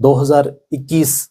2021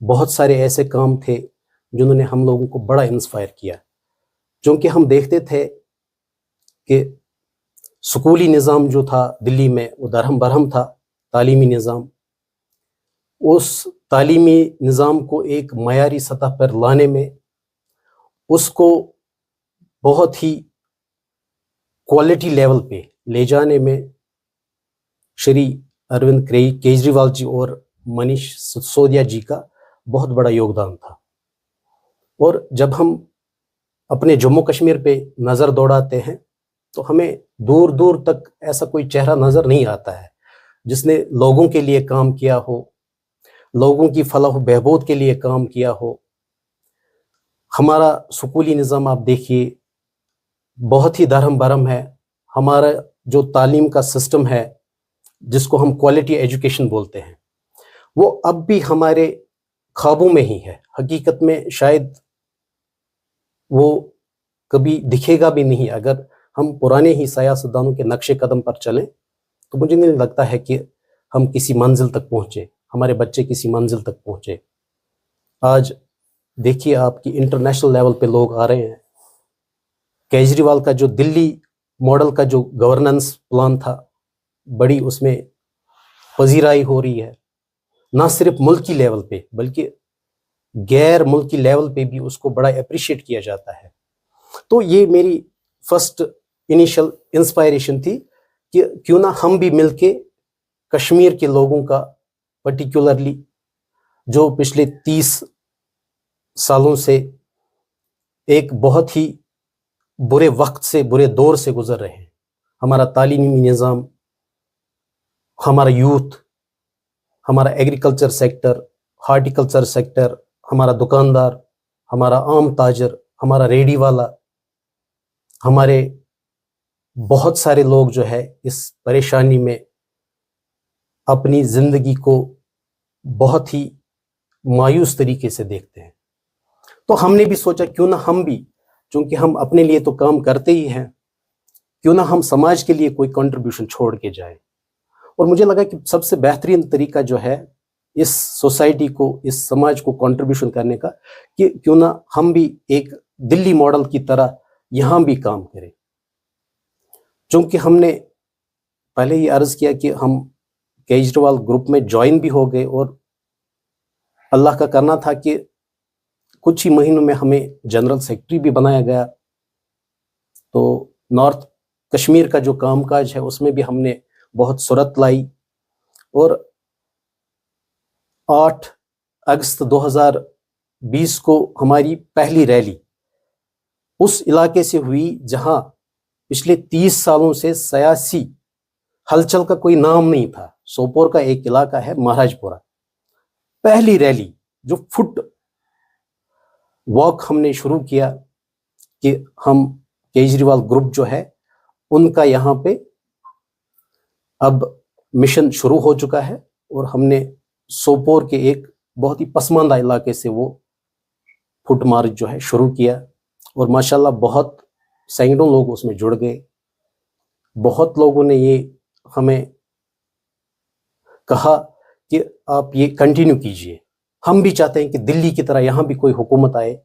بہت سارے ایسے کام تھے جنہوں نے ہم لوگوں کو بڑا انسپائر کیا، چونکہ ہم دیکھتے تھے کہ سکولی نظام جو تھا دلی میں وہ درہم برہم تھا، تعلیمی نظام. اس تعلیمی نظام کو ایک معیاری سطح پر لانے میں، اس کو بہت ہی کوالٹی لیول پہ لے جانے میں شری اروند کیجریوال جی اور منیش سسودیا جی کا بہت بڑا یوگدان تھا. اور جب ہم اپنے جموں کشمیر پہ نظر دوڑاتے ہیں تو ہمیں دور دور تک ایسا کوئی چہرہ نظر نہیں آتا ہے جس نے لوگوں کے لیے کام کیا ہو، لوگوں کی فلاح و بہبود کے لیے کام کیا ہو. ہمارا سکولی نظام آپ دیکھیے بہت ہی درہم برہم ہے. ہمارا جو تعلیم کا سسٹم ہے جس کو ہم کوالٹی ایجوکیشن بولتے ہیں، وہ اب بھی ہمارے خوابوں میں ہی ہے. حقیقت میں شاید وہ کبھی دکھے گا بھی نہیں. اگر ہم پرانے ہی سیاستدانوں کے نقش قدم پر چلیں تو مجھے نہیں لگتا ہے کہ ہم کسی منزل تک پہنچے، ہمارے بچے کسی منزل تک پہنچے. آج دیکھیے آپ کی انٹرنیشنل لیول پہ لوگ آ رہے ہیں. کیجریوال کا جو دلی ماڈل کا جو گورننس پلان تھا، بڑی اس میں پذیرائی ہو رہی ہے، نہ صرف ملکی لیول پہ بلکہ غیر ملکی لیول پہ بھی اس کو بڑا اپریشیٹ کیا جاتا ہے. تو یہ میری فرسٹ انیشل انسپائریشن تھی کہ کیوں نہ ہم بھی مل کے کشمیر کے لوگوں کا، پرٹیکولرلی جو پچھلے 30 سالوں سے ایک بہت ہی برے وقت سے، برے دور سے گزر رہے ہیں، ہمارا تعلیمی نظام، ہمارا یوتھ، ہمارا ایگریکلچر سیکٹر، ہارٹیکلچر سیکٹر، ہمارا دکاندار، ہمارا عام تاجر، ہمارا ریڈی والا، ہمارے بہت سارے لوگ جو ہے اس پریشانی میں اپنی زندگی کو بہت ہی مایوس طریقے سے دیکھتے ہیں. تو ہم نے بھی سوچا کیوں نہ ہم بھی، چونکہ ہم اپنے لیے تو کام کرتے ہی ہیں، کیوں نہ ہم سماج کے لیے کوئی کنٹریبیوشن چھوڑ کے جائیں. اور مجھے لگا کہ سب سے بہترین طریقہ جو ہے اس سوسائٹی کو، اس سماج کو کنٹریبیوشن کرنے کا، کہ کیوں نہ ہم بھی ایک دلی ماڈل کی طرح یہاں بھی کام کریں. چونکہ ہم نے پہلے ہی عرض کیا کہ ہم کیجریوال گروپ میں جوائن بھی ہو گئے، اور اللہ کا کرنا تھا کہ کچھ ہی مہینوں میں ہمیں جنرل سیکرٹری بھی بنایا گیا. تو نارتھ کشمیر کا جو کام کاج ہے اس میں بھی ہم نے بہت سرعت لائی، اور 8 اگست 2020 کو ہماری پہلی ریلی اس علاقے سے ہوئی جہاں پچھلے 30 سالوں سے سیاسی ہلچل کا کوئی نام نہیں تھا. سوپور کا ایک علاقہ ہے مہاراج پورہ. پہلی ریلی جو فٹ واک ہم نے شروع کیا کہ ہم کیجریوال گروپ جو ہے ان کا یہاں پہ اب مشن شروع ہو چکا ہے، اور ہم نے سوپور کے ایک بہت ہی پسماندہ علاقے سے وہ فٹ مارچ جو ہے شروع کیا. اور ماشاءاللہ بہت سینکڑوں لوگ اس میں جڑ گئے. بہت لوگوں نے یہ ہمیں کہا کہ آپ یہ کنٹینیو کیجئے. ہم بھی چاہتے ہیں کہ دلی کی طرح یہاں بھی کوئی حکومت آئے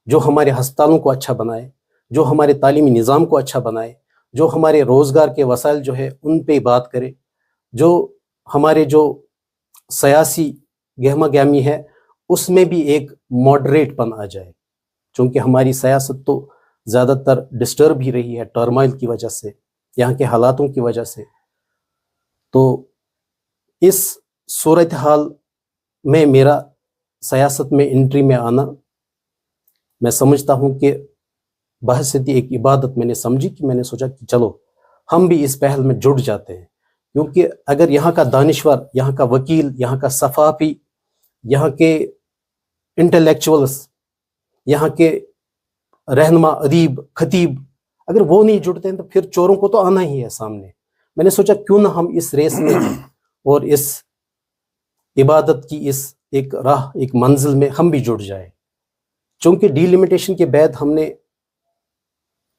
جو ہمارے ہسپتالوں کو اچھا بنائے، جو ہمارے تعلیمی نظام کو اچھا بنائے، جو ہمارے روزگار کے وسائل جو ہے ان پہ بات کرے، جو ہمارے جو سیاسی گہما گہمی ہے اس میں بھی ایک ماڈریٹ پن آ جائے. چونکہ ہماری سیاست تو زیادہ تر ڈسٹرب ہی رہی ہے ٹرمائل کی وجہ سے، یہاں کے حالاتوں کی وجہ سے. تو اس صورتحال میں میرا سیاست میں انٹری میں آنا، میں سمجھتا ہوں کہ بحثیت ایک عبادت میں نے سمجھی، کہ میں نے سوچا کہ چلو ہم بھی اس پہل میں جڑ جاتے ہیں. کیونکہ اگر یہاں کا دانشور، یہاں کا وکیل، یہاں کا صحافی، یہاں کے انٹلیکچوئلز، یہاں کے رہنما، ادیب، خطیب، اگر وہ نہیں جڑتے ہیں تو پھر چوروں کو تو آنا ہی ہے سامنے. میں نے سوچا کیوں نہ ہم اس ریس میں اور اس عبادت کی اس ایک راہ، ایک منزل میں ہم بھی جڑ جائیں. چونکہ ڈی لمیٹیشن کے بعد ہم نے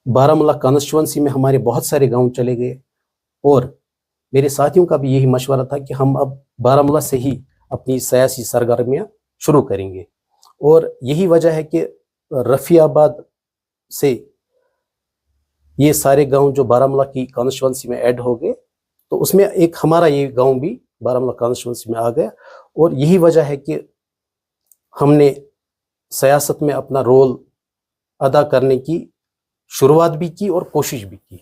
بارہمولہ کانسٹیچوئنسی میں ہمارے بہت سارے گاؤں چلے گئے، اور میرے ساتھیوں کا بھی یہی مشورہ تھا کہ ہم اب بارہمولہ سے ہی اپنی سیاسی سرگرمیاں شروع کریں گے. اور یہی وجہ ہے کہ رفیع آباد سے یہ سارے گاؤں جو بارہ مولہ کی کانسٹیچوئنسی میں ایڈ ہو گئے تو اس میں ایک ہمارا یہ گاؤں بھی بارہ مولہ کانسٹیچوئنسی میں آ گیا. اور یہی وجہ ہے کہ ہم نے سیاست میں اپنا رول ادا کرنے کی شروعات بھی کی اور کوشش بھی کی.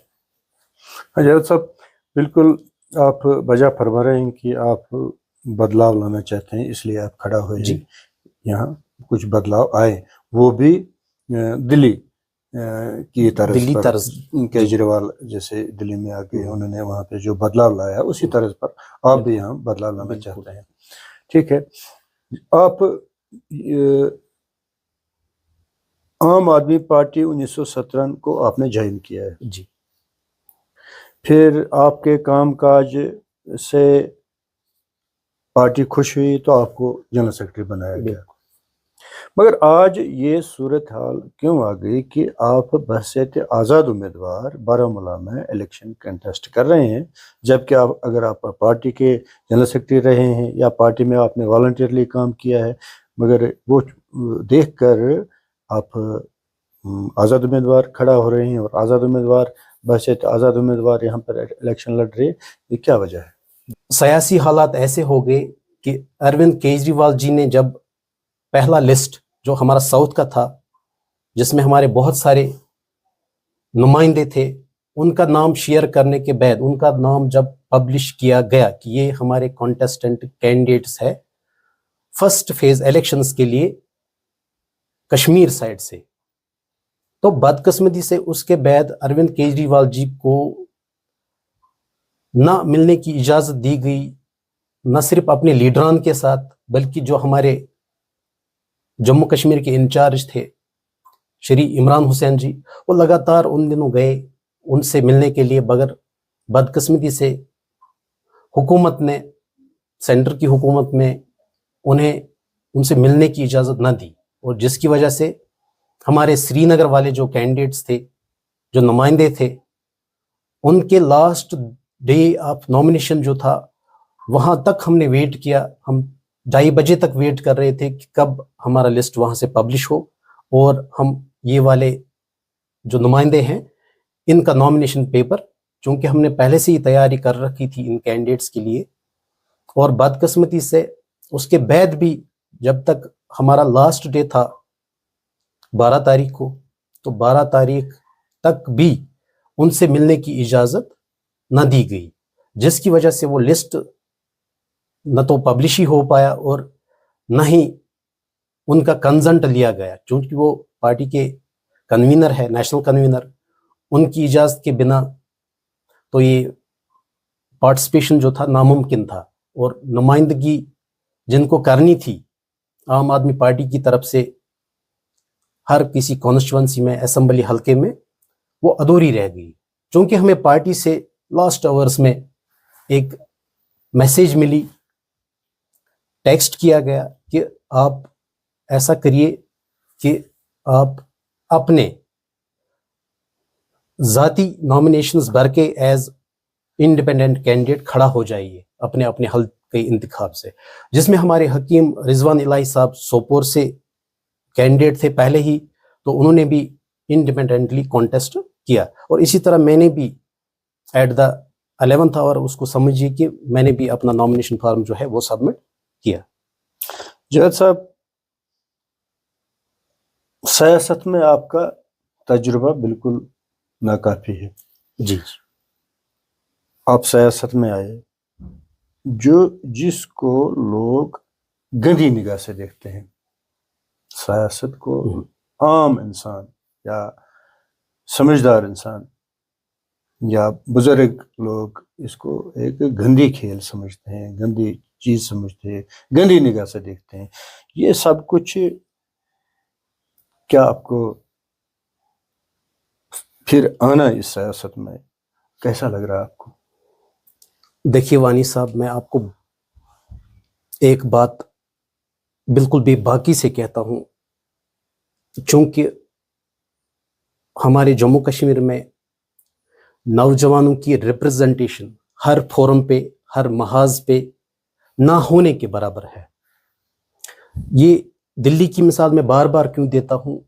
جاوید صاحب بالکل آپ بجا فرما رہے ہیں کہ آپ بدلاؤ لانا چاہتے ہیں، اس لیے آپ کھڑا ہوئے ہیں. یہاں کچھ بدلاؤ آئے، وہ بھی دلی کی طرز کیجریوال جیسے دلی میں آ کے انہوں نے وہاں پہ جو بدلاؤ لایا اسی طرز پر آپ بھی یہاں بدلاؤ لانا چاہتے ہیں. ٹھیک ہے، آپ عام آدمی پارٹی 1917 کو آپ نے جوائن کیا ہے. جی. پھر آپ کے کام کاج سے پارٹی خوش ہوئی تو آپ کو جنرل سیکرٹری بنایا گیا. مگر آج یہ صورتحال کیوں آ گئی کہ آپ بحیثیت آزاد امیدوار بارہ مولہ میں الیکشن کنٹیسٹ کر رہے ہیں، جبکہ آپ اگر آپ پارٹی کے جنرل سیکرٹری رہے ہیں یا پارٹی میں آپ نے والنٹیئرلی کام کیا ہے، مگر وہ دیکھ کر آپ آزاد امیدوار کھڑا ہو رہے ہیں اور آزاد امیدوار بحیثیت آزاد امیدوار یہاں پر الیکشن لڑ رہے ہیں، یہ کیا وجہ ہے؟ سیاسی حالات ایسے ہو گئے کہ اروند کیجریوال جی نے جب پہلا لسٹ جو ہمارا ساؤتھ کا تھا جس میں ہمارے بہت سارے نمائندے تھے، ان کا نام شیئر کرنے کے بعد ان کا نام جب پبلش کیا گیا کہ یہ ہمارے کانٹیسٹنٹ کینڈیڈیٹس ہے فرسٹ فیز الیکشنز کے لیے کشمیر سائڈ سے، تو بدقسمتی سے اس کے بعد اروند کیجریوال جی کو نہ ملنے کی اجازت دی گئی، نہ صرف اپنے لیڈران کے ساتھ بلکہ جو ہمارے جموں کشمیر کے انچارج تھے شری عمران حسین جی، وہ لگاتار ان دنوں گئے ان سے ملنے کے لیے، مگر بدقسمتی سے حکومت نے، سینٹر کی حکومت میں انہیں ان سے ملنے کی اجازت نہ دی، اور جس کی وجہ سے ہمارے سری نگر والے جو کینڈیڈیٹس تھے، جو نمائندے تھے، ان کے لاسٹ ڈے آف نامینیشن جو تھا وہاں تک ہم نے ویٹ کیا، ہم 2:30 بجے تک ویٹ کر رہے تھے کہ کب ہمارا لسٹ وہاں سے پبلش ہو اور ہم یہ والے جو نمائندے ہیں ان کا نامینیشن پیپر، چونکہ ہم نے پہلے سے ہی تیاری کر رکھی تھی ان کینڈیڈیٹس کے لیے، اور بدقسمتی سے اس کے بعد بھی جب تک ہمارا لاسٹ ڈے تھا 12 تاریخ کو، تو 12 تاریخ تک بھی ان سے ملنے کی اجازت نہ دی گئی، جس کی وجہ سے وہ لسٹ نہ تو پبلش ہی ہو پایا اور نہ ہی ان کا کنسنٹ لیا گیا، چونکہ وہ پارٹی کے کنوینر ہے، نیشنل کنوینر، ان کی اجازت کے بنا تو یہ پارٹیسپیشن جو تھا ناممکن تھا، اور نمائندگی جن کو کرنی تھی عام آدمی پارٹی کی طرف سے ہر کسی کانسٹیچوئنسی میں، اسمبلی حلقے میں، وہ ادھوری رہ گئی، چونکہ ہمیں پارٹی سے لاسٹ آورس میں ایک میسیج ملی، ٹیکسٹ کیا گیا کہ آپ ایسا کریے کہ آپ اپنے ذاتی نامینیشنز بھر کے ایز انڈیپینڈنٹ کینڈیڈیٹ کھڑا ہو جائیے اپنے اپنے حلقے انتخاب سے، جس میں ہمارے حکیم رضوان الہی صاحب سوپور سے کینڈیڈیٹ تھے پہلے ہی، تو انہوں نے بھی انڈیپینڈنٹلی کانٹیسٹ کیا، اور اسی طرح میں نے بھی ایٹ دا 11th آور اس کو سمجھیے کہ میں نے بھی اپنا نامینیشن فارم جو ہے وہ سبمٹ کیا. جاوید صاحب، سیاست میں آپ کا تجربہ بالکل ناکافی ہے. جی. آپ سیاست میں آئے، جس کو لوگ گندی نگاہ سے دیکھتے ہیں، سیاست کو عام انسان یا سمجھدار انسان یا بزرگ لوگ اس کو ایک گندی کھیل سمجھتے ہیں، گندی چیز سمجھتے ہیں، گندی نگاہ سے دیکھتے ہیں. یہ سب کچھ کیا آپ کو پھر آنا اس سیاست میں کیسا لگ رہا ہے آپ کو؟ دیکھیے وانی صاحب، میں آپ کو ایک بات بالکل بے باکی سے کہتا ہوں، چونکہ ہمارے جموں کشمیر میں نوجوانوں کی ریپرزنٹیشن ہر فورم پہ، ہر محاذ پہ نہ ہونے کے برابر ہے. یہ دلی کی مثال میں بار بار کیوں دیتا ہوں؟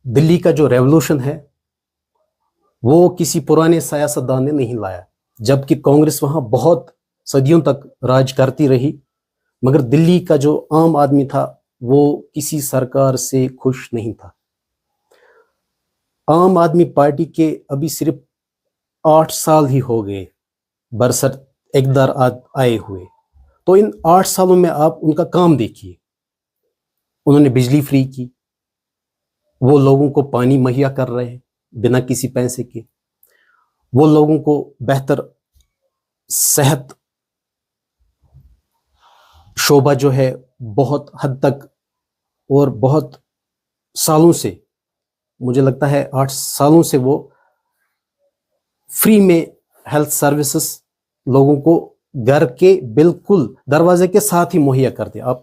دلی کا جو ریولوشن ہے وہ کسی پرانے سیاستدان نے نہیں لایا، جبکہ کانگریس وہاں بہت صدیوں تک راج کرتی رہی، مگر دلی کا جو عام آدمی تھا وہ کسی سرکار سے خوش نہیں تھا۔ عام آدمی پارٹی کے ابھی صرف 8 سال ہی ہو گئے برسر اقتدار آئے ہوئے، تو ان 8 سالوں میں آپ ان کا کام دیکھیے۔ انہوں نے بجلی فری کی، وہ لوگوں کو پانی مہیا کر رہے ہیں بنا کسی پیسے کے، وہ لوگوں کو بہتر صحت شعبہ جو ہے بہت حد تک اور بہت سالوں سے، مجھے لگتا ہے 8 سالوں سے وہ فری میں ہیلتھ سروسز لوگوں کو گھر کے بالکل دروازے کے ساتھ ہی مہیا کرتے۔ آپ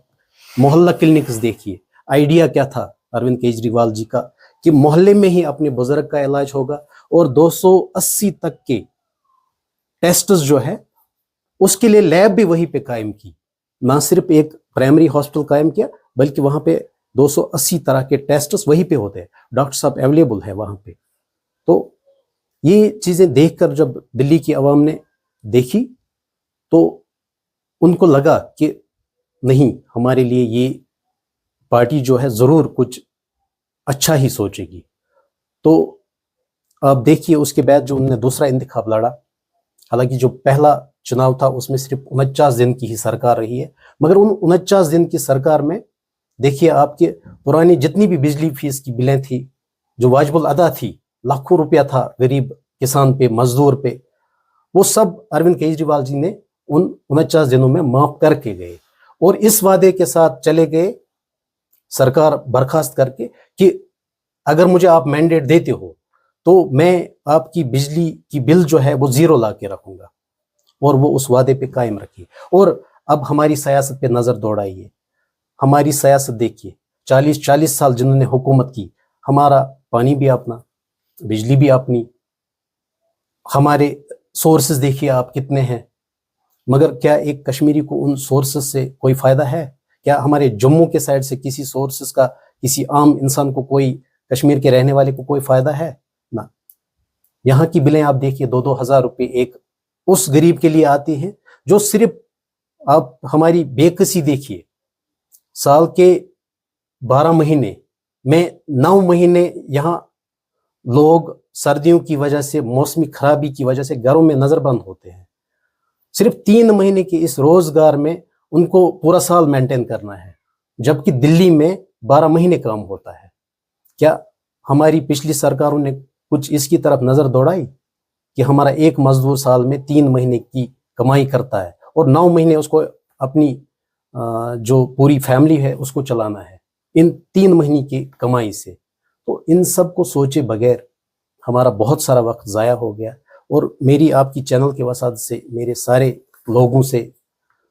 محلہ کلینکس دیکھیے، آئیڈیا کیا تھا اروند کیجریوال جی کا کہ محلے میں ہی اپنے بزرگ کا علاج ہوگا، اور 280 تک کے ٹیسٹس جو ہے اس کے لیے لیب بھی وہیں پہ قائم کی، نہ صرف ایک پرائمری ہاسپٹل قائم کیا بلکہ وہاں پہ 280 طرح کے ٹیسٹس وہیں پہ ہوتے ہیں، ڈاکٹر صاحب اویلیبل ہے وہاں پہ۔ تو یہ چیزیں دیکھ کر جب دلی کی عوام نے دیکھی تو ان کو لگا کہ نہیں، ہمارے لیے یہ پارٹی جو ہے ضرور کچھ اچھا ہی سوچے گی۔ تو آپ دیکھیے اس کے بعد جو انہوں نے دوسرا انتخاب لڑا، حالانکہ جو پہلا چناؤ تھا اس میں صرف 49 دن کی ہی سرکار رہی ہے، مگر ان 49 دن کی سرکار میں دیکھیے آپ کے پرانی جتنی بھی بجلی فیس کی بلیں تھی جو واجب الادا تھی، لاکھوں روپیہ تھا غریب کسان پہ، مزدور پہ، وہ سب اروند کیجریوال جی نے ان 49 دنوں میں معاف کر کے گئے، اور اس وعدے کے ساتھ چلے گئے سرکار برخاست کر کے کہ اگر مجھے آپ مینڈیٹ دیتے ہو تو میں آپ کی بجلی کی بل جو ہے وہ 0 لا کے رکھوں گا، اور وہ اس وعدے پہ قائم رکھیے۔ اور اب ہماری سیاست پہ نظر دوڑائیے، ہماری سیاست دیکھیے، 40 سال جنہوں نے حکومت کی، ہمارا پانی بھی اپنا، بجلی بھی اپنی، ہمارے سورسز دیکھیے آپ کتنے ہیں، مگر کیا ایک کشمیری کو ان سورسز سے کوئی فائدہ ہے؟ کیا ہمارے جموں کے سائڈ سے کسی سورسز کا کسی عام انسان کو، کوئی کشمیر کے رہنے والے کو کوئی فائدہ ہے؟ نہ۔ یہاں کی بلیں آپ دیکھیے 2-2 ہزار روپے ایک اس غریب کے لیے آتی ہیں جو صرف، آپ ہماری بے کسی دیکھیے، سال کے 12 مہینے میں 9 مہینے یہاں لوگ سردیوں کی وجہ سے، موسمی خرابی کی وجہ سے گھروں میں نظر بند ہوتے ہیں، صرف 3 مہینے کے اس روزگار میں ان کو پورا سال مینٹین کرنا ہے، جبکہ دلی میں 12 مہینے کام ہوتا ہے۔ کیا ہماری پچھلی سرکاروں نے کچھ اس کی طرف نظر دوڑائی کہ ہمارا ایک مزدور سال میں 3 مہینے کی کمائی کرتا ہے اور 9 مہینے اس کو اپنی جو پوری فیملی ہے اس کو چلانا ہے ان 3 مہینے کی کمائی سے؟ تو ان سب کو سوچے بغیر ہمارا بہت سارا وقت ضائع ہو گیا، اور میری آپ کی چینل کے وسعت سے میرے سارے لوگوں سے،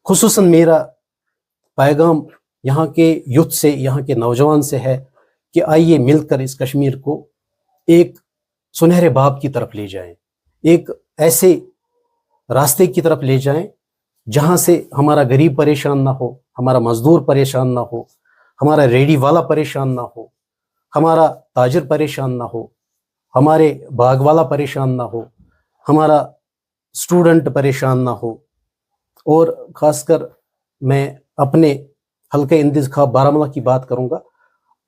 خصوصاً میرا پیغام یہاں کے یوتھ سے، یہاں کے نوجوان سے ہے کہ آئیے مل کر اس کشمیر کو ایک سنہرے باب کی طرف لے جائیں، ایک ایسے راستے کی طرف لے جائیں جہاں سے ہمارا غریب پریشان نہ ہو، ہمارا مزدور پریشان نہ ہو، ہمارا ریڈی والا پریشان نہ ہو، ہمارا تاجر پریشان نہ ہو، ہمارے باغ والا پریشان نہ ہو، ہمارا اسٹوڈنٹ پریشان نہ ہو۔ اور خاص کر میں اپنے حلقہ انتخاب بارہمولہ کی بات کروں گا۔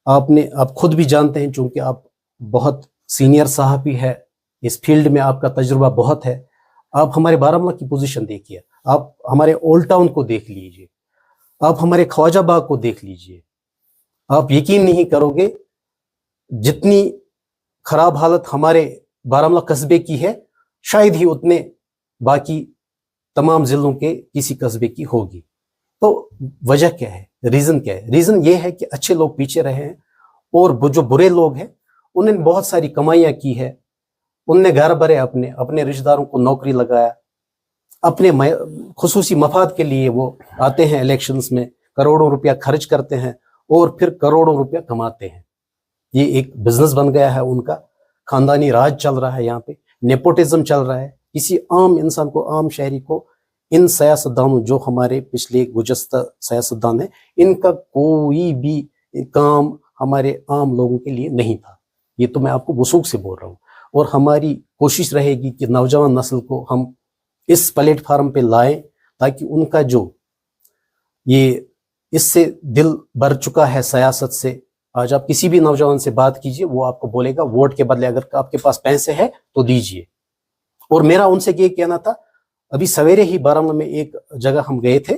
آپ خود بھی جانتے ہیں، چونکہ آپ بہت سینئر صحافی ہے، اس فیلڈ میں آپ کا تجربہ بہت ہے، آپ ہمارے بارہمولہ کی پوزیشن دیکھیے، آپ ہمارے اولڈ ٹاؤن کو دیکھ لیجئے، آپ ہمارے خواجہ باغ کو دیکھ لیجئے، آپ یقین نہیں کرو گے جتنی خراب حالت ہمارے بارہمولہ قصبے کی ہے شاید ہی اتنے باقی تمام ضلعوں کے کسی قصبے کی ہوگی۔ تو وجہ کیا ہے؟ ریزن کیا ہے؟ ریزن یہ ہے کہ اچھے لوگ پیچھے رہے ہیں، اور جو برے لوگ ہیں انہوں نے بہت ساری کمائیاں کی ہے، ان نے گھر بھرے، اپنے رشتہ داروں کو نوکری لگایا، اپنے خصوصی مفاد کے لیے وہ آتے ہیں الیکشنز میں، کروڑوں روپیہ خرچ کرتے ہیں اور پھر کروڑوں روپیہ کماتے ہیں۔ یہ ایک بزنس بن گیا ہے ان کا، خاندانی راج چل رہا ہے، یہاں پہ نیپوٹزم چل رہا ہے، کسی عام انسان کو، عام شہری کو ان سیاستدانوں جو ہمارے پچھلے گزشتہ سیاستدان ہیں، ان کا کوئی بھی کام ہمارے عام لوگوں کے لیے نہیں تھا. یہ تو میں آپ کو وثوق سے بول رہا ہوں. اور ہماری کوشش رہے گی کہ نوجوان نسل کو ہم اس پلیٹ فارم پہ لائیں تاکہ ان کا جو یہ اس سے دل بھر چکا ہے سیاست سے. آج آپ کسی بھی نوجوان سے بات کیجئے، وہ آپ کو بولے گا ووٹ کے بدلے اگر آپ کے پاس پیسے ہیں تو دیجئے. اور میرا ان سے یہ کہنا تھا، ابھی سویرے ہی بارہمولہ میں ایک جگہ ہم گئے تھے،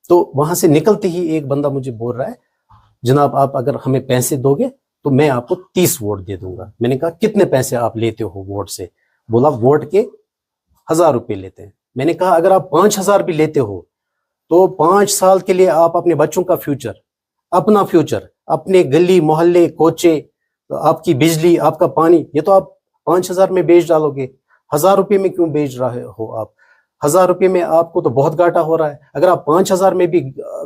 تو وہاں سے نکلتے ہی ایک بندہ مجھے بول رہا ہے جناب آپ اگر ہمیں پیسے دو گے تو میں آپ کو 30 ووٹ دے دوں گا. میں نے کہا کتنے پیسے آپ لیتے ہو ووٹ سے؟ بولا ووٹ کے 1000 روپے لیتے ہیں. میں نے کہا اگر آپ 5000 بھی لیتے ہو تو 5 سال کے لیے آپ اپنے بچوں کا فیوچر، اپنا فیوچر، اپنے گلی محلے کوچے، آپ کی بجلی، آپ کا پانی، یہ تو آپ 5000 میں بیچ ڈالو گے. 1000 روپے میں کیوں بیچ رہے ہو آپ؟ 1000 روپے میں آپ کو تو بہت گھاٹا ہو رہا ہے. اگر آپ 5000 میں بھی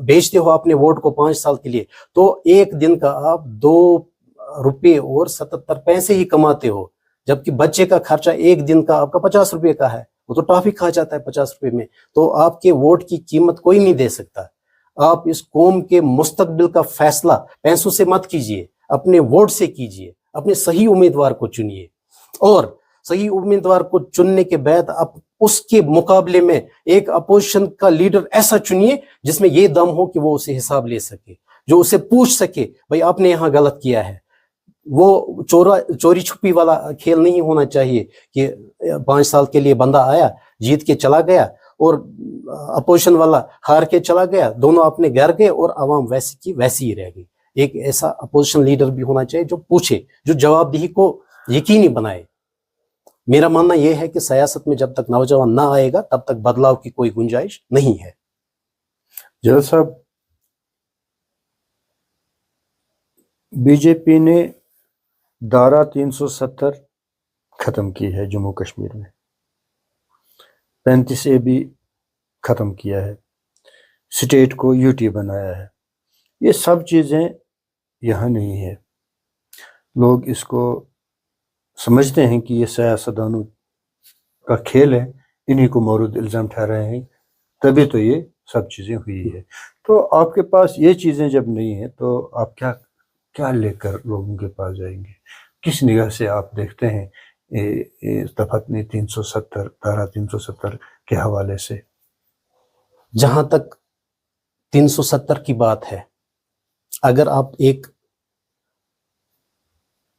بیچتے ہو اپنے ووٹ کو 5 سال کے لیے تو ایک دن کا آپ 2 روپے اور 77 پیسے ہی کماتے ہو، جبکہ بچے کا خرچہ ایک دن کا آپ کا 50 روپے کا ہے. وہ تو ٹافی کھا جاتا ہے 50 روپے میں. تو آپ کے ووٹ کی قیمت کوئی نہیں دے سکتا. آپ اس قوم کے مستقبل کا فیصلہ پیسوں سے مت کیجئے، اپنے ووٹ سے کیجئے. اپنے صحیح امیدوار کو چنیے، اور صحیح امیدوار کو چننے کے بعد اب اس کے مقابلے میں ایک اپوزیشن کا لیڈر ایسا چنیے جس میں یہ دم ہو کہ وہ اسے حساب لے سکے، جو اسے پوچھ سکے بھائی آپ نے یہاں غلط کیا ہے. وہ چوری چھپی والا کھیل نہیں ہونا چاہیے کہ 5 سال کے لیے بندہ آیا، جیت کے چلا گیا، اور اپوزیشن والا ہار کے چلا گیا، دونوں اپنے گھر گئے اور عوام ویسی کی ویسی ہی رہ گئی. ایک ایسا اپوزیشن لیڈر بھی ہونا چاہیے جو پوچھے، جو جواب دہی کو یقینی بنائے. میرا ماننا یہ ہے کہ سیاست میں جب تک نوجوان نہ آئے گا تب تک بدلاؤ کی کوئی گنجائش نہیں ہے. جاوید صاحب، بی جے پی نے دھارا 370 ختم کی ہے جموں کشمیر میں، 35A بھی ختم کیا ہے، اسٹیٹ کو UT بنایا ہے. یہ سب چیزیں یہاں نہیں ہے. لوگ اس کو سمجھتے ہیں کہ یہ سیاستدانوں کا کھیل ہے، انہی کو مورد الزام ٹھہرائے ہیں، تبھی تو یہ سب چیزیں ہوئی ہے. تو آپ کے پاس یہ چیزیں جب نہیں ہیں تو آپ کیا لے کر لوگوں کے پاس جائیں گے؟ کس نگاہ سے آپ دیکھتے ہیں دفعہ 370 دھارا 370 کے حوالے سے؟ جہاں تک 370 کی بات ہے، اگر آپ ایک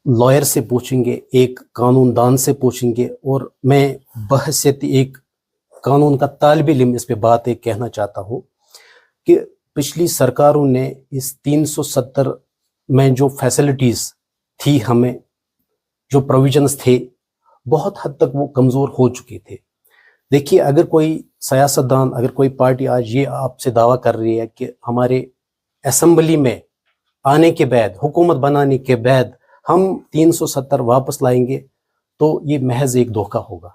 لائر سے پوچھیں گے، ایک قانون دان سے پوچھیں گے، اور میں بحیثیت ایک قانون کا طالب علم اس پہ بات ایک کہنا چاہتا ہوں کہ پچھلی سرکاروں نے اس 370 میں جو فیسلٹیز تھی، ہمیں جو پروویژنز تھے، بہت حد تک وہ کمزور ہو چکے تھے. دیکھیے، اگر کوئی سیاستدان، اگر کوئی پارٹی آج یہ آپ سے دعویٰ کر رہی ہے کہ ہمارے اسمبلی میں آنے کے بعد، حکومت بنانے کے بعد ہم 370 واپس لائیں گے، تو یہ محض ایک دھوکہ ہوگا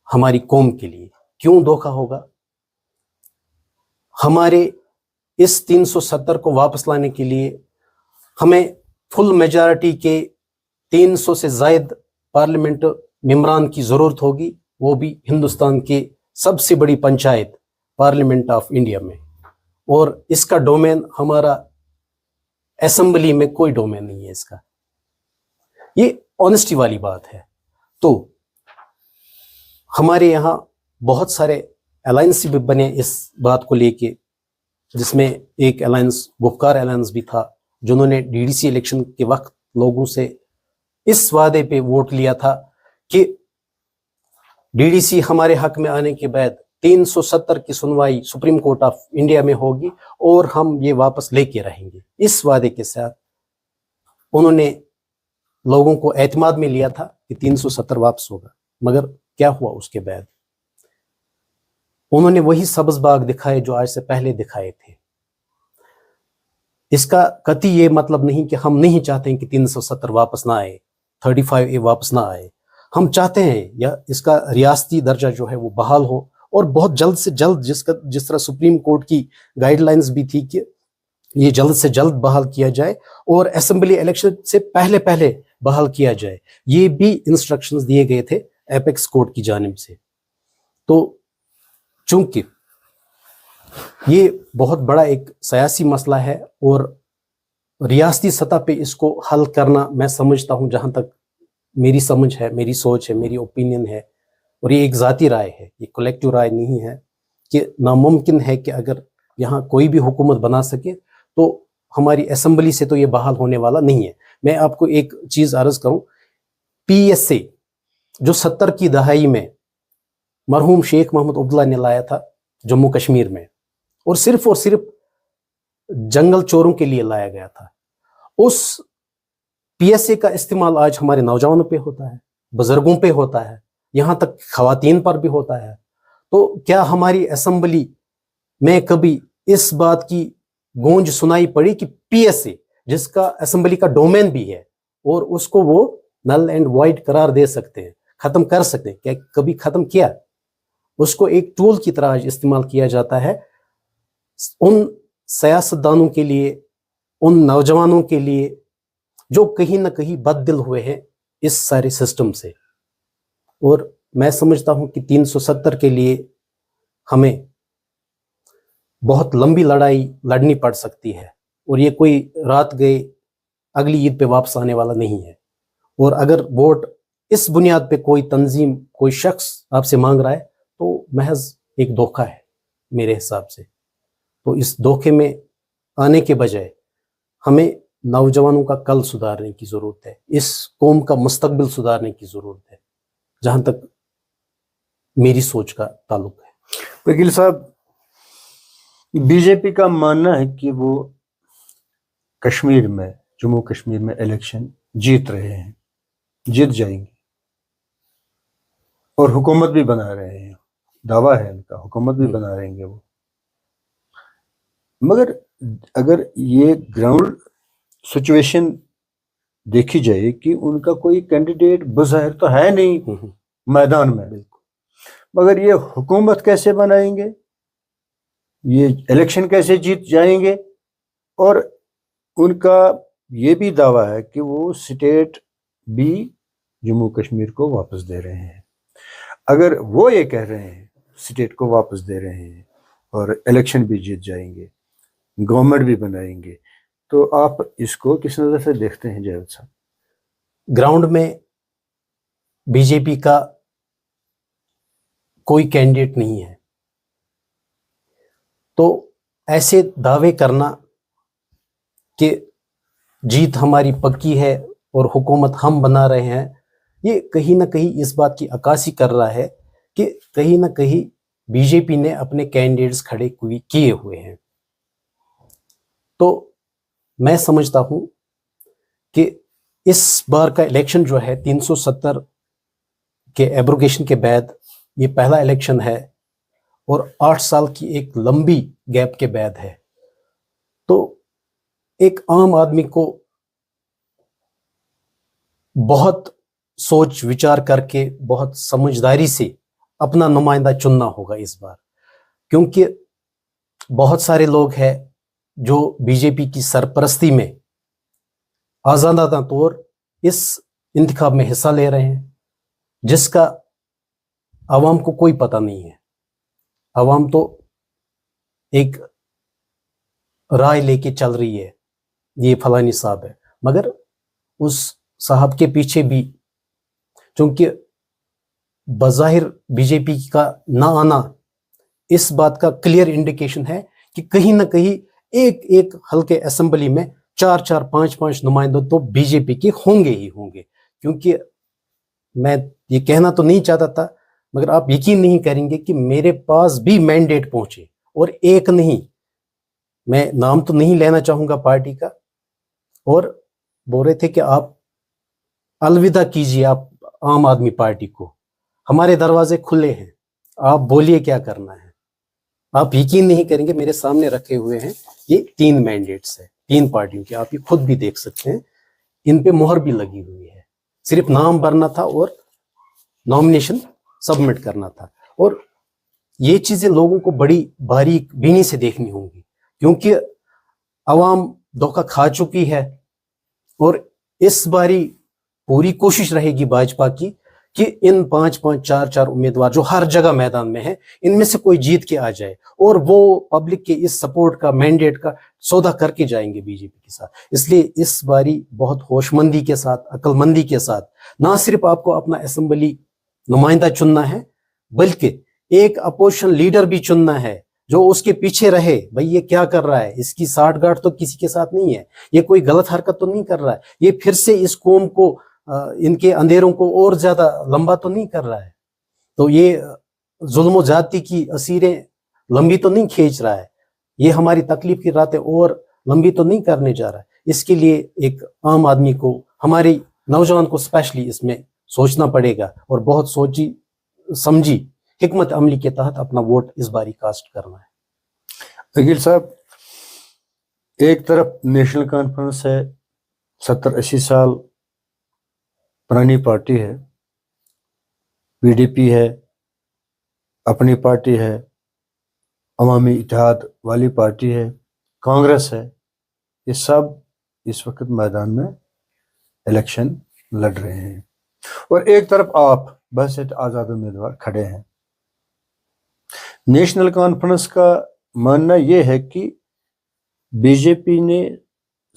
ہماری قوم کے لیے. کیوں دھوکہ ہوگا؟ ہمارے اس 370 کو واپس لانے کے لیے ہمیں فل میجارٹی کے 300 سے زائد پارلیمنٹ ممبران کی ضرورت ہوگی، وہ بھی ہندوستان کے سب سے بڑی پنچایت پارلیمنٹ آف انڈیا میں. اور اس کا ڈومین ہمارا اسمبلی میں کوئی ڈومین نہیں ہے اس کا. یہ آنیسٹی والی بات ہے. تو ہمارے یہاں بہت سارے الائنس بھی بنے اس بات کو لے کے، جس میں ایک الائنس گفکار الائنس بھی تھا، جنہوں نے DDC الیکشن کے وقت لوگوں سے اس وعدے پہ ووٹ لیا تھا کہ DDC ہمارے حق میں آنے کے بعد 370 کی سنوائی سپریم کورٹ آف انڈیا میں ہوگی اور ہم یہ واپس لے کے رہیں گے. اس وعدے کے ساتھ انہوں نے لوگوں کو اعتماد میں لیا تھا کہ 370 واپس ہوگا. مگر کیا ہوا اس کے بعد؟ انہوں نے وہی سبز باغ دکھائے جو آج سے پہلے دکھائے تھے. اس کا قطعی یہ مطلب نہیں کہ ہم نہیں چاہتے ہیں کہ 370 واپس نہ آئے، 35A واپس نہ آئے. ہم چاہتے ہیں یا اس کا ریاستی درجہ جو ہے وہ بحال ہو، اور بہت جلد سے جلد، جس طرح سپریم کورٹ کی گائیڈ لائنز بھی تھی کہ یہ جلد سے جلد بحال کیا جائے اور اسمبلی الیکشن سے پہلے بحال کیا جائے. یہ بھی انسٹرکشنز دیے گئے تھے ایپیکس کورٹ کی جانب سے. تو چونکہ یہ بہت بڑا ایک سیاسی مسئلہ ہے اور ریاستی سطح پہ اس کو حل کرنا میں سمجھتا ہوں، جہاں تک میری سمجھ ہے، میری سوچ ہے، میری اوپینین ہے، اور یہ ایک ذاتی رائے ہے، یہ کلیکٹیو رائے نہیں ہے، کہ ناممکن ہے کہ اگر یہاں کوئی بھی حکومت بنا سکے تو ہماری اسمبلی سے تو یہ بحال ہونے والا نہیں ہے۔ میں آپ کو ایک چیز عرض کروں، پی ایس اے جو 70 کی دہائی میں مرحوم شیخ محمد عبداللہ نے لایا تھا جموں کشمیر میں، اور صرف جنگل چوروں کے لیے لایا گیا تھا، اس پی ایس اے کا استعمال آج ہمارے نوجوانوں پہ ہوتا ہے، بزرگوں پہ ہوتا ہے، یہاں تک خواتین پر بھی ہوتا ہے۔ تو کیا ہماری اسمبلی میں کبھی اس بات کی گونج سنائی پڑی کہ پی ایس اے جس کا اسمبلی کا ڈومین بھی ہے اور اس کو وہ نل اینڈ وائڈ قرار دے سکتے ہیں، ختم کر سکتے ہیں، کیا کبھی ختم کیا؟ اس کو ایک ٹول کی طرح استعمال کیا جاتا ہے ان سیاستدانوں کے لیے، ان نوجوانوں کے لیے جو کہیں نہ کہیں بد دل ہوئے ہیں اس سارے سسٹم سے۔ اور میں سمجھتا ہوں کہ 370 کے لیے ہمیں بہت لمبی لڑائی لڑنی پڑ سکتی ہے، اور یہ کوئی رات گئے اگلی عید پہ واپس آنے والا نہیں ہے۔ اور اگر ووٹ اس بنیاد پہ کوئی تنظیم، کوئی شخص آپ سے مانگ رہا ہے تو محض ایک دھوکہ ہے میرے حساب سے۔ تو اس دھوکے میں آنے کے بجائے ہمیں نوجوانوں کا کل سدھارنے کی ضرورت ہے، اس قوم کا مستقبل سدھارنے کی ضرورت ہے، جہاں تک میری سوچ کا تعلق ہے۔ وکیل صاحب، بی جے پی کا ماننا ہے کہ وہ کشمیر میں، جموں کشمیر میں الیکشن جیت رہے ہیں، جیت جائیں گے، اور حکومت بھی بنا رہے ہیں، دعویٰ ہے ان کا، حکومت بھی بنا رہیں گے وہ۔ مگر اگر یہ گراؤنڈ سچویشن دیکھی جائے کہ ان کا کوئی کینڈیڈیٹ بظاہر تو ہے نہیں میدان میں، مگر یہ حکومت کیسے بنائیں گے، یہ الیکشن کیسے جیت جائیں گے؟ اور ان کا یہ بھی دعویٰ ہے کہ وہ اسٹیٹ بھی جموں کشمیر کو واپس دے رہے ہیں۔ اگر وہ یہ کہہ رہے ہیں اسٹیٹ کو واپس دے رہے ہیں اور الیکشن بھی جیت جائیں گے، گورنمنٹ بھی بنائیں گے، تو آپ اس کو کس نظر سے دیکھتے ہیں جاوید صاحب؟ گراؤنڈ میں بی جے پی کا کوئی کینڈیڈیٹ نہیں ہے، تو ایسے دعوے کرنا کہ جیت ہماری پکی ہے اور حکومت ہم بنا رہے ہیں، یہ کہیں نہ کہیں اس بات کی عکاسی کر رہا ہے کہ کہیں نہ کہیں بی جے پی نے اپنے کینڈیڈیٹس کھڑے کیے ہوئے ہیں۔ تو میں سمجھتا ہوں کہ اس بار کا الیکشن جو ہے 370 کے ایبروگیشن کے بعد یہ پہلا الیکشن ہے، اور 8 سال کی ایک لمبی گیپ کے بعد ہے۔ تو ایک عام آدمی کو بہت سوچ وچار کر کے، بہت سمجھداری سے اپنا نمائندہ چننا ہوگا اس بار، کیونکہ بہت سارے لوگ ہیں جو بی جے پی کی سرپرستی میں آزادانہ طور اس انتخاب میں حصہ لے رہے ہیں، جس کا عوام کو کوئی پتہ نہیں ہے۔ عوام تو ایک رائے لے کے چل رہی ہے، یہ فلانی صاحب ہے، مگر اس صاحب کے پیچھے بھی چونکہ بظاہر بی جے پی کا نہ آنا اس بات کا کلیئر انڈیکیشن ہے کہ کہیں نہ کہیں ایک حلقے اسمبلی میں 4 5 نمائندے تو بی جے پی کے ہوں گے ہی ہوں گے۔ کیونکہ میں یہ کہنا تو نہیں چاہتا تھا، مگر آپ یقین نہیں کریں گے کہ میرے پاس بھی مینڈیٹ پہنچے، اور ایک نہیں، میں نام تو نہیں لینا چاہوں گا پارٹی کا، اور بول رہے تھے کہ آپ الوداع کیجیے آپ عام آدمی پارٹی کو، ہمارے دروازے کھلے ہیں، آپ بولیے کیا کرنا ہے۔ آپ یقین نہیں کریں گے، میرے سامنے رکھے ہوئے ہیں یہ 3 مینڈیٹس ہیں 3 پارٹیوں کے، آپ یہ خود بھی دیکھ سکتے ہیں، ان پہ مہر بھی لگی ہوئی ہے، صرف نام بھرنا تھا اور نامنیشن سبمٹ کرنا تھا۔ اور یہ چیزیں لوگوں کو بڑی باریک بینی سے دیکھنی ہوں گی، کیونکہ عوام دھوکہ کھا چکی ہے، اور اس باری پوری کوشش رہے گی بھاجپا کی کہ ان 5-5 4-4 امیدوار جو ہر جگہ میدان میں ہیں ان میں سے کوئی جیت کے آ جائے اور وہ پبلک کے اس سپورٹ کا مینڈیٹ کا سودا کر کے جائیں گے بی جے پی کے ساتھ. اس لیے اس باری بہت ہوش مندی کے ساتھ عقل مندی کے ساتھ نہ صرف آپ کو اپنا اسمبلی نمائندہ چننا ہے بلکہ ایک اپوزیشن لیڈر بھی چننا ہے جو اس کے پیچھے رہے. بھائی یہ کیا کر رہا ہے, اس کی ساٹھ گاٹھ تو کسی کے ساتھ نہیں ہے, یہ کوئی غلط حرکت تو نہیں کر رہا ہے, یہ پھر سے اس قوم کو ان کے اندھیروں کو اور زیادہ لمبا تو نہیں کر رہا ہے, تو یہ ظلم و زیادتی کی اسیریں لمبی تو نہیں کھینچ رہا ہے, یہ ہماری تکلیف کی راتیں اور لمبی تو نہیں کرنے جا رہا ہے. اس کے لیے ایک عام آدمی کو, ہمارے نوجوان کو اسپیشلی اس میں سوچنا پڑے گا اور بہت سوچی سمجھی حکمت عملی کے تحت اپنا ووٹ اس باری کاسٹ کرنا ہے. عقیل صاحب, ایک طرف نیشنل کانفرنس ہے, 70-80 سال پرانی پارٹی ہے, پی ڈی پی ہے, اپنی پارٹی ہے, عوامی اتحاد والی پارٹی ہے, کانگریس ہے, یہ سب اس وقت میدان میں الیکشن لڑ رہے ہیں, اور ایک طرف آپ بحثیت آزاد امیدوار کھڑے ہیں. نیشنل کانفرنس کا ماننا یہ ہے کہ بی جے پی نے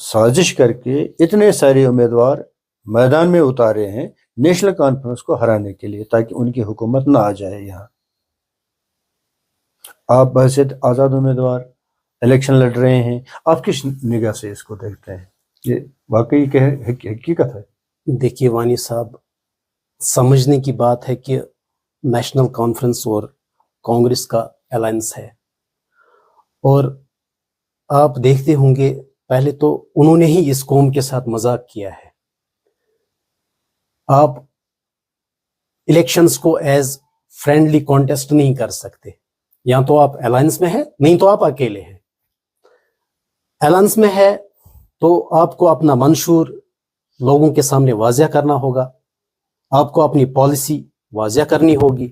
سازش کر کے اتنے سارے امیدوار میدان میں اتارے ہیں نیشنل کانفرنس کو ہرانے کے لیے تاکہ ان کی حکومت نہ آ جائے یہاں. آپ بحثیت آزاد امیدوار الیکشن لڑ رہے ہیں, آپ کس نگاہ سے اس کو دیکھتے ہیں؟ یہ واقعی حقیقت ہے؟ دیکھیے وانی صاحب, سمجھنے کی بات ہے کہ نیشنل کانفرنس اور کانگریس کا الائنس ہے, اور آپ دیکھتے ہوں گے پہلے تو انہوں نے ہی اس قوم کے ساتھ مذاق کیا ہے. آپ الیکشنز کو ایز فرینڈلی کانٹیسٹ نہیں کر سکتے, یا تو آپ الائنس میں ہیں نہیں تو آپ اکیلے ہیں. الائنس میں ہے تو آپ کو اپنا منشور لوگوں کے سامنے واضح کرنا ہوگا, آپ کو اپنی پالیسی واضح کرنی ہوگی.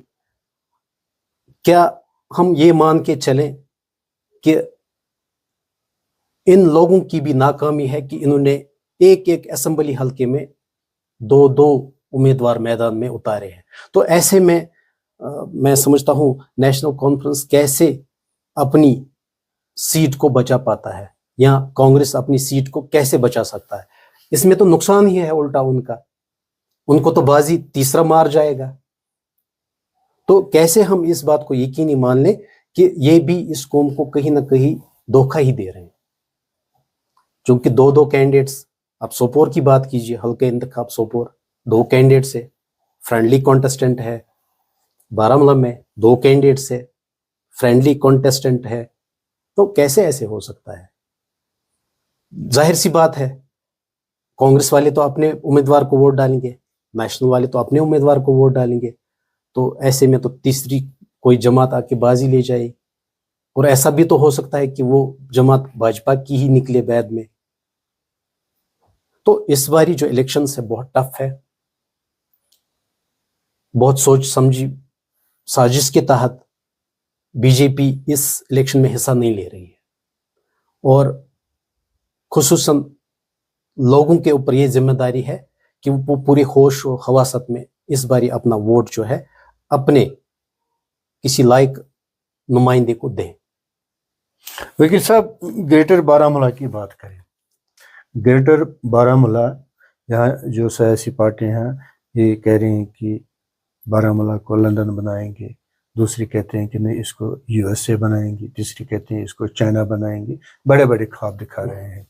کیا ہم یہ مان کے چلیں کہ ان لوگوں کی بھی ناکامی ہے کہ انہوں نے ایک ایک اسمبلی حلقے میں 2 امیدوار میدان میں اتارے ہیں؟ تو ایسے میں سمجھتا ہوں نیشنل کانفرنس کیسے اپنی سیٹ کو بچا پاتا ہے یا کانگریس اپنی سیٹ کو کیسے بچا سکتا ہے. اس میں تو نقصان ہی ہے الٹا ان کا, ان کو تو بازی تیسرا مار جائے گا. تو کیسے ہم اس بات کو یقینی مان لیں کہ یہ بھی اس قوم کو کہیں نہ کہیں دھوکہ ہی دے رہے ہیں, چونکہ 2 کینڈیڈیٹس, آپ سوپور کی بات کیجئے, حلقہ انتخاب سوپور, 2 کینڈیڈیٹس ہے, فرینڈلی کانٹیسٹنٹ ہے. بارہمولہ میں 2 کینڈیڈیٹس ہے, فرینڈلی کانٹیسٹنٹ ہے. تو کیسے ایسے ہو سکتا ہے؟ ظاہر سی بات ہے, کانگریس والے تو اپنے امیدوار کو ووٹ ڈالیں گے, نیشنل والے تو اپنے امیدوار کو ووٹ ڈالیں گے, تو ایسے میں تو تیسری کوئی جماعت آ کے بازی لے جائے, اور ایسا بھی تو ہو سکتا ہے کہ وہ جماعت بھاجپا کی ہی نکلے بعد میں. تو اس باری جو الیکشنز ہے بہت ٹف ہے, بہت سوچ سمجھی سازش کے تحت بی جے پی اس الیکشن میں حصہ نہیں لے رہی ہے, اور خصوصاً لوگوں کے اوپر یہ ذمہ داری ہے کہ وہ پورے ہوش و حواست میں اس باری اپنا ووٹ جو ہے اپنے کسی لائق نمائندے کو دیں. وکیل صاحب, گریٹر بارہمولہ کی بات کریں. گریٹر بارہمولہ یہاں جو سیاسی پارٹیاں ہیں یہ کہہ رہی ہیں کہ بارہمولہ کو لندن بنائیں گے, دوسری کہتے ہیں کہ نہیں اس کو یو ایس اے بنائیں گے, تیسری کہتے ہیں اس کو چائنا بنائیں گے. بڑے بڑے خواب دکھا رہے ہیں.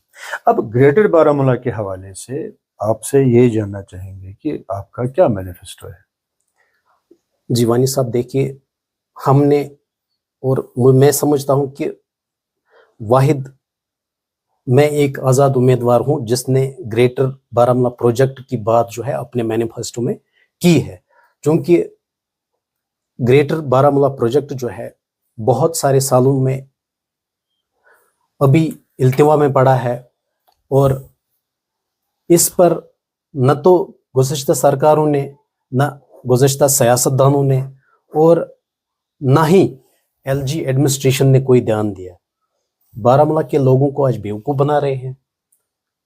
اب گریٹر بارہمولہ کے حوالے سے آپ سے یہ جاننا چاہیں گے کہ آپ کا کیا مینیفیسٹو ہے؟ جی وانی صاحب, دیکھیے ہم نے, اور میں سمجھتا ہوں کہ واحد میں ایک آزاد امیدوار ہوں جس نے گریٹر بارہمولہ پروجیکٹ کی بات جو ہے اپنے مینیفیسٹو میں کی ہے, چونکہ گریٹر بارہمولہ پروجیکٹ جو ہے بہت سارے سالوں میں ابھی التوا میں پڑا ہے, اور اس پر نہ تو گزشتہ سرکاروں نے, نہ گزشتہ سیاستدانوں نے, اور نہ ہی ایل جی ایڈمنسٹریشن نے کوئی دھیان دیا. بارہمولہ کے لوگوں کو آج بیوقوف بنا رہے ہیں.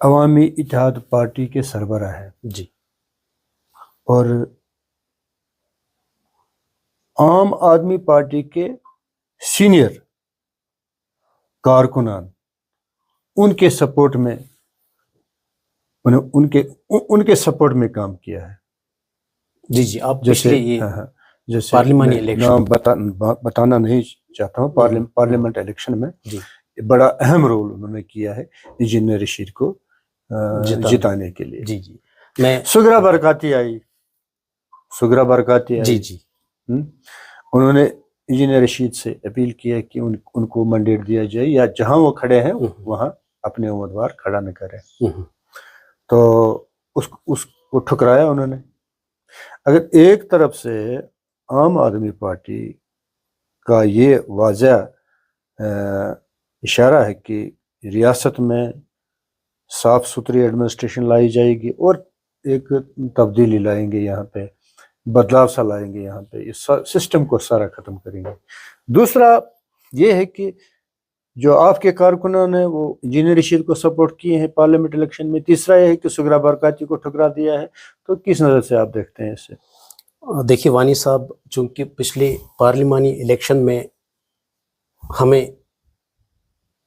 عوامی اتحاد پارٹی کے سربراہ ہیں جی اور عام آدمی پارٹی کے سینئر کارکنان ان کے سپورٹ میں ان کے سپورٹ میں کام کیا ہے. جی جی آپ جیسے پچھلے یہ جیسے پارلیمانی میں الیکشن نام بتانا نہیں چاہتا ہوں. پارلیمنٹ الیکشن میں جی بڑا اہم رول انہوں نے کیا ہے انجینئر رشید کو جتانے کے لیے. جی جی میں سغرا برکاتی آئی جی جی انہوں نے انجینئر رشید سے اپیل کیا کہ ان کو منڈیٹ دیا جائے یا جہاں وہ کھڑے ہیں وہاں اپنے امیدوار کھڑا نہ کریں. تو اس کو ٹھکرایا انہوں نے. اگر ایک طرف سے عام آدمی پارٹی کا یہ واضح اشارہ ہے کہ ریاست میں صاف ستھری ایڈمنسٹریشن لائی جائے گی اور ایک تبدیلی لائیں گے, یہاں پہ بدلاؤ سا لائیں گے, یہاں پہ اس سسٹم کو سارا ختم کریں گے. دوسرا یہ ہے کہ جو آپ کے کارکنان ہیں وہ انجینئر رشید کو سپورٹ کیے ہیں پارلیمنٹ الیکشن میں. تیسرا یہ ہے کہ سغرا برکاتی کو ٹھکرا دیا ہے. تو کس نظر سے آپ دیکھتے ہیں اسے؟ دیکھیے وانی صاحب, چونکہ پچھلے پارلیمانی الیکشن میں ہمیں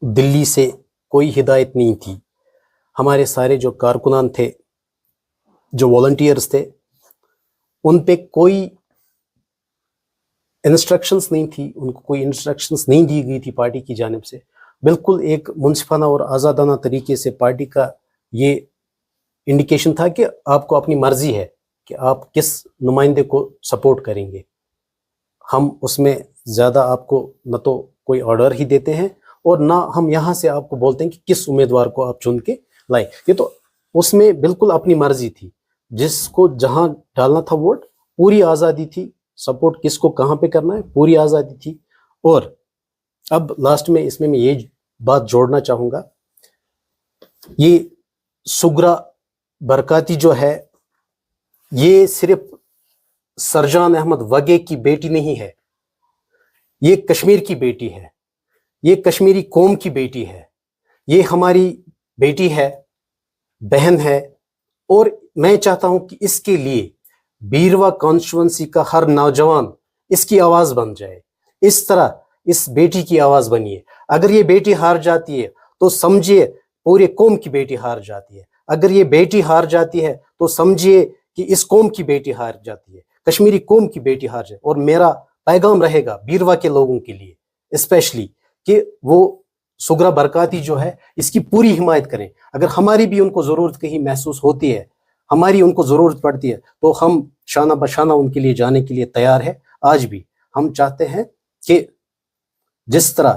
دلی سے کوئی ہدایت نہیں تھی. ہمارے سارے جو کارکنان تھے, جو والنٹیئرز تھے, ان پہ کوئی انسٹرکشنز نہیں تھی, ان کو کوئی انسٹرکشنز نہیں دی گئی تھی پارٹی کی جانب سے. بالکل ایک منصفانہ اور آزادانہ طریقے سے پارٹی کا یہ انڈیکیشن تھا کہ آپ کو اپنی مرضی ہے کہ آپ کس نمائندے کو سپورٹ کریں گے. ہم اس میں زیادہ آپ کو نہ تو کوئی آرڈر ہی دیتے ہیں اور نہ ہم یہاں سے آپ کو بولتے ہیں کہ کس امیدوار کو آپ چن کے لائیں. یہ تو اس میں بالکل اپنی مرضی تھی. جس کو جہاں ڈالنا تھا ووٹ, پوری آزادی تھی. سپورٹ کس کو کہاں پہ کرنا ہے پوری آزادی تھی. اور اب لاسٹ میں اس میں یہ بات جوڑنا چاہوں گا, یہ سغرا برکاتی جو ہے یہ صرف سرجان احمد وگے کی بیٹی نہیں ہے, یہ کشمیر کی بیٹی ہے, یہ کشمیری قوم کی بیٹی ہے, یہ ہماری بیٹی ہے, بہن ہے. اور میں چاہتا ہوں کہ اس کے لیے بیروا کانسٹیچوئنسی کا ہر نوجوان اس کی آواز بن جائے. اس طرح اس بیٹی کی آواز بنیے. اگر یہ بیٹی ہار جاتی ہے تو سمجھیے پورے قوم کی بیٹی ہار جاتی ہے. اگر یہ بیٹی ہار جاتی ہے تو سمجھیے کہ اس قوم کی بیٹی ہار جاتی ہے, کشمیری قوم کی بیٹی ہار جائے. اور میرا پیغام رہے گا بیروا کے لوگوں کے لیے اسپیشلی کہ وہ سغرا برکاتی جو ہے اس کی پوری حمایت کریں. اگر ہماری بھی ان کو ضرورت کہیں محسوس ہوتی ہے, ہماری ان کو ضرورت پڑتی ہے, تو ہم شانہ بشانہ ان کے لیے جانے کے لیے تیار ہے. آج بھی ہم چاہتے ہیں کہ جس طرح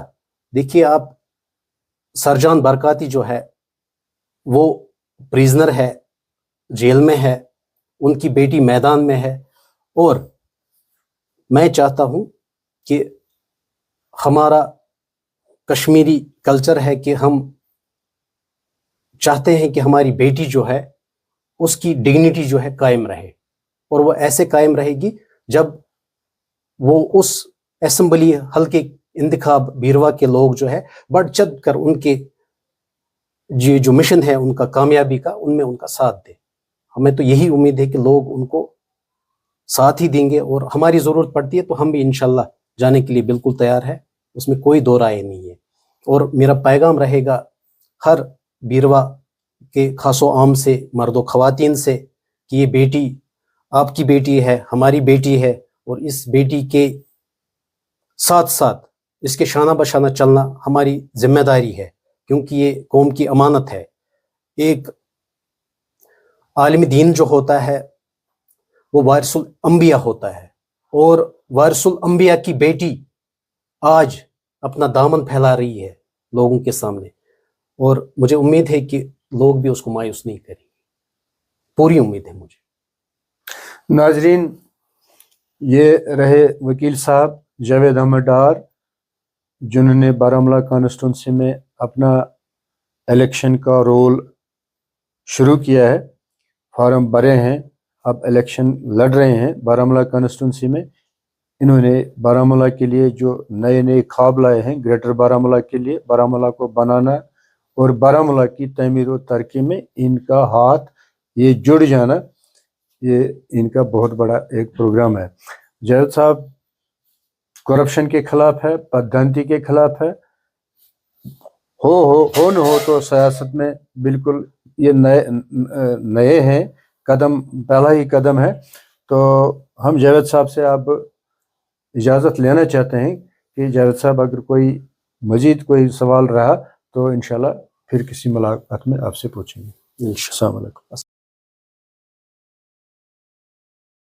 دیکھیے آپ, سرجان برکاتی جو ہے وہ پریزنر ہے, جیل میں ہے, ان کی بیٹی میدان میں ہے. اور میں چاہتا ہوں کہ ہمارا کشمیری کلچر ہے کہ ہم چاہتے ہیں کہ ہماری بیٹی جو ہے اس کی ڈگنیٹی جو ہے قائم رہے. اور وہ ایسے قائم رہے گی جب وہ اس اسمبلی حلقے انتخاب بیروا کے لوگ جو ہے بڑھ چڑھ کر ان کے جو مشن ہے ان کا کامیابی کا, ان میں ان کا ساتھ دے. ہمیں تو یہی امید ہے کہ لوگ ان کو ساتھ ہی دیں گے. اور ہماری ضرورت پڑتی ہے تو ہم بھی انشاءاللہ جانے کے لیے بالکل تیار ہے, اس میں کوئی دو رائے نہیں ہے. اور میرا پیغام رہے گا ہر بیروا کے خاص و عام سے, مرد و خواتین سے, کہ یہ بیٹی آپ کی بیٹی ہے, ہماری بیٹی ہے. اور اس بیٹی کے ساتھ ساتھ اس کے شانہ بشانہ چلنا ہماری ذمہ داری ہے, کیونکہ یہ قوم کی امانت ہے. ایک عالم دین جو ہوتا ہے وہ وارث الانبیاء ہوتا ہے, اور وارث الانبیاء کی بیٹی آج اپنا دامن پھیلا رہی ہے لوگوں کے سامنے. اور مجھے امید ہے کہ لوگ بھی اس کو مایوس نہیں کریں گے, پوری امید ہے مجھے. ناظرین, یہ رہے وکیل صاحب جاوید احمد ڈار, جنہوں نے بارہمولہ کانسٹیٹوئنسی میں اپنا الیکشن کا رول شروع کیا ہے. فارم بھرے ہیں, اب الیکشن لڑ رہے ہیں بارہمولہ کانسٹیٹوئنسی میں. انہوں نے بارہمولہ کے لیے جو نئے نئے خواب لائے ہیں, گریٹر بارہمولہ کے لیے, بارہمولہ کو بنانا اور بارہمولہ کی تعمیر و ترقی میں ان کا ہاتھ یہ جڑ جانا یہ ان کا بہت بڑا ایک پروگرام ہے. جاوید صاحب کرپشن کے خلاف ہے, بددانتی کے خلاف ہے. ہو نہ ہو تو سیاست میں بالکل یہ نئے ہیں, قدم پہلا ہی قدم ہے. تو ہم جاوید صاحب سے اب اجازت لینا چاہتے ہیں کہ جاوید صاحب اگر کوئی مزید کوئی سوال رہا تو انشاءاللہ پھر کسی ملاقات میں آپ سے پوچھیں گے. السلام علیکم.